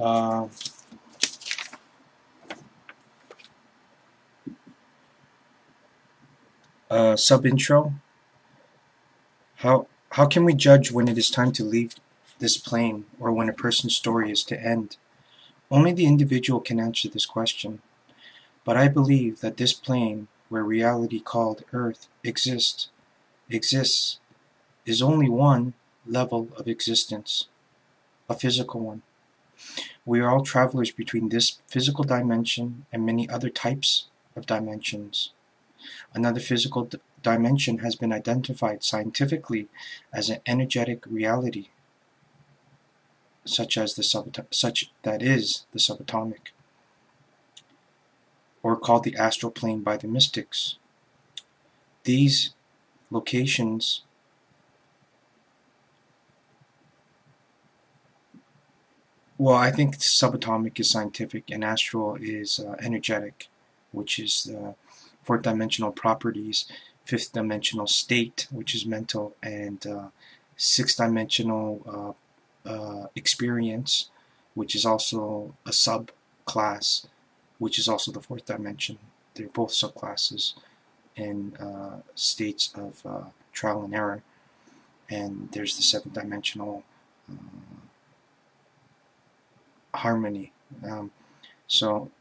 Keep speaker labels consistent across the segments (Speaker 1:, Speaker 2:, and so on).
Speaker 1: Uh, Sub intro. How can we judge when it is time to leave this plane or when a person's story is to end? Only the individual can answer this question. But I believe that this plane, where reality called Earth exists, is only one level of existence, a physical one. We are all travelers between this physical dimension and many other types of dimensions. Another physical dimension has been identified scientifically as an energetic reality, such that is the subatomic, or called the astral plane by the mystics. These locations Well, I think subatomic is scientific and astral is energetic, which is the fourth dimensional properties, fifth dimensional state, which is mental, and sixth dimensional experience, which is also a subclass, which is also the fourth dimension. They're both subclasses in states of trial and error. And there's the seventh dimensional harmony. So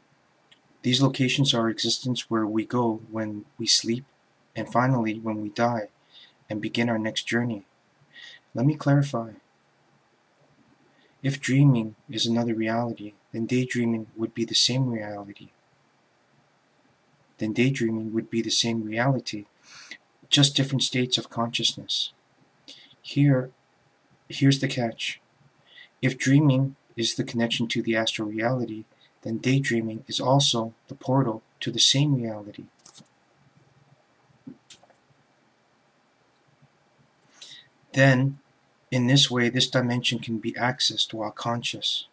Speaker 1: these locations are existence where we go when we sleep, and finally when we die and begin our next journey. Let me clarify. If dreaming is another reality, then daydreaming would be the same reality. Just different states of consciousness. Here's the catch. If dreaming is the connection to the astral reality, then daydreaming is also the portal to the same reality. Then, in this way, this dimension can be accessed while conscious.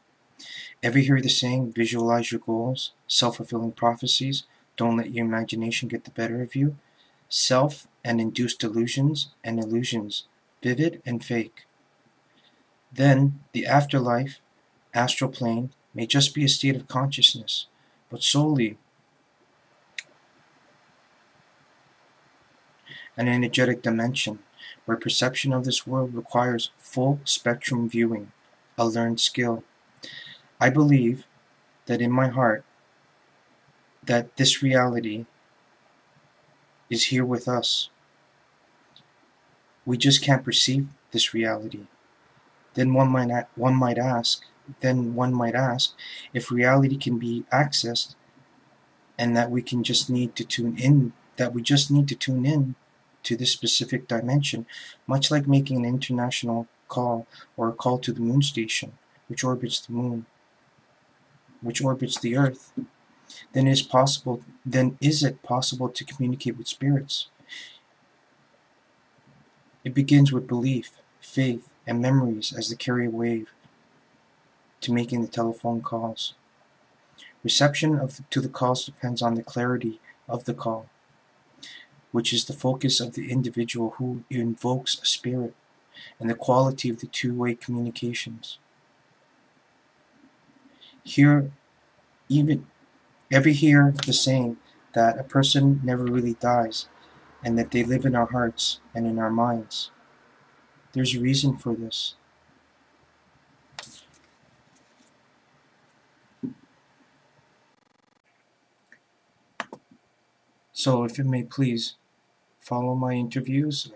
Speaker 1: Ever hear the saying, visualize your goals, self-fulfilling prophecies, don't let your imagination get the better of you? Self and induced delusions and illusions, vivid and fake. Then, the afterlife, astral plane, may just be a state of consciousness, but solely an energetic dimension, where perception of this world requires full spectrum viewing, a learned skill. I believe that in my heart that this reality is here with us. We just can't perceive this reality. Then one might ask if reality can be accessed, and that we just need to tune in to this specific dimension, much like making an international call or a call to the moon station, which orbits the moon, which orbits the earth. Then is it possible to communicate with spirits? It begins with belief, faith, and memories as the carrier wave to making the telephone calls. Reception to the calls depends on the clarity of the call, which is the focus of the individual who invokes a spirit, and the quality of the two-way communications. Ever hear the saying that a person never really dies, and that they live in our hearts and in our minds? There's a reason for this. So if it may please, follow my interviews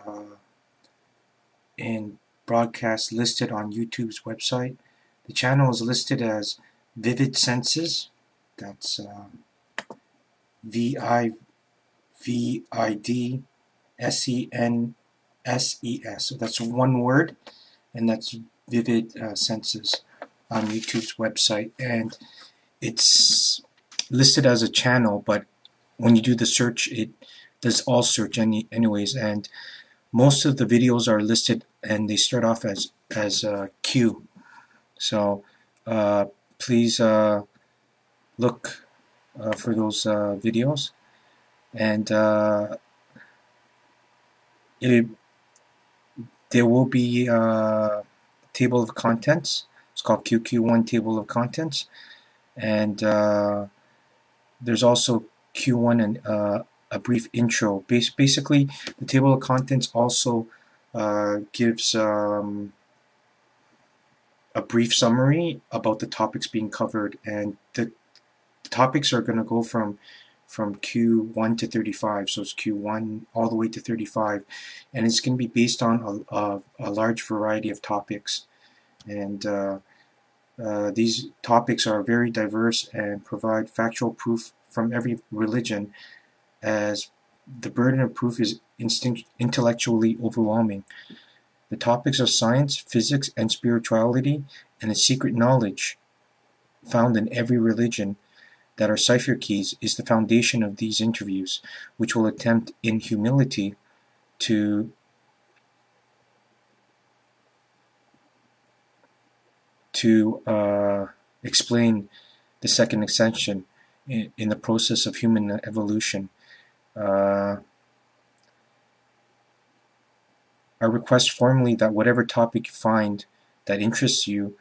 Speaker 1: and broadcasts listed on YouTube's website. The channel is listed as Vivid Senses. That's VIVIDSENSES. So that's one word, and that's Vivid Senses on YouTube's website. And it's listed as a channel, but when you do the search, it does all search anyways, and most of the videos are listed and they start off as Q. So please look for those videos, and there will be a table of contents, It's called QQ1 Table of Contents, and there's also Q1 and a brief intro. Basically, the table of contents also gives a brief summary about the topics being covered, and the topics are going to go from Q1 to 35, so it's Q1 all the way to 35, and it's going to be based on a large variety of topics, and these topics are very diverse and provide factual proof from every religion, as the burden of proof is intellectually overwhelming. The topics of science, physics, and spirituality, and the secret knowledge found in every religion that are cipher keys is the foundation of these interviews, which will attempt in humility to explain the second ascension in the process of human evolution. I request formally that whatever topic you find that interests you,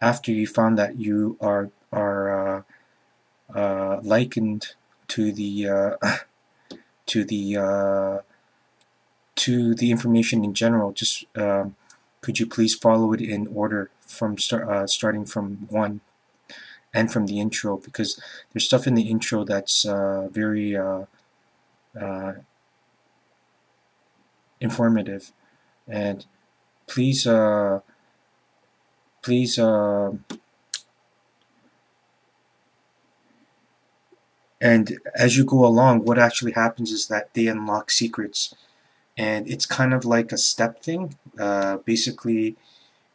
Speaker 1: after you found that you are likened to the to the to the information in general, just could you please follow it in order from starting from 1 and from the intro, because there's stuff in the intro that's very informative, and please please and as you go along, what actually happens is that they unlock secrets, and it's kind of like a step thing, basically,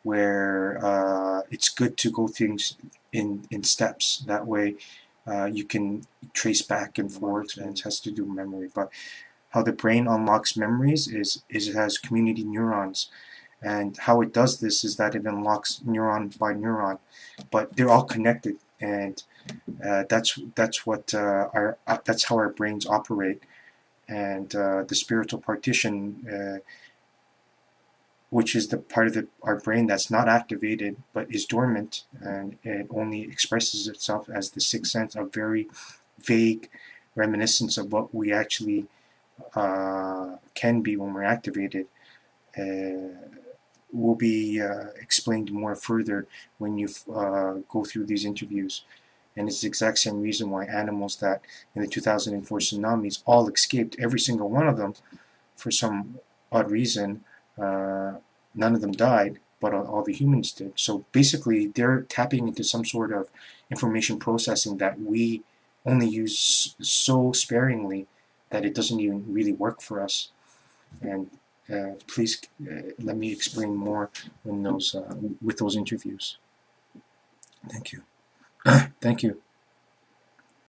Speaker 1: where it's good to go things in steps. That way you can trace back and forth, and it has to do with memory. But how the brain unlocks memories is it has community neurons, and how it does this is that it unlocks neuron by neuron, but they're all connected, and that's what that's how our brains operate. And the spiritual partition, which is the part of our brain that's not activated but is dormant, and it only expresses itself as the sixth sense, a very vague reminiscence of what we actually can be when we're activated, will be explained more further when you go through these interviews. And it's the exact same reason why animals that in the 2004 tsunamis all escaped, every single one of them, for some odd reason. None of them died, but all the humans did. So basically, they're tapping into some sort of information processing that we only use so sparingly that it doesn't even really work for us. And please let me explain more when with those interviews. Thank you. Thank you.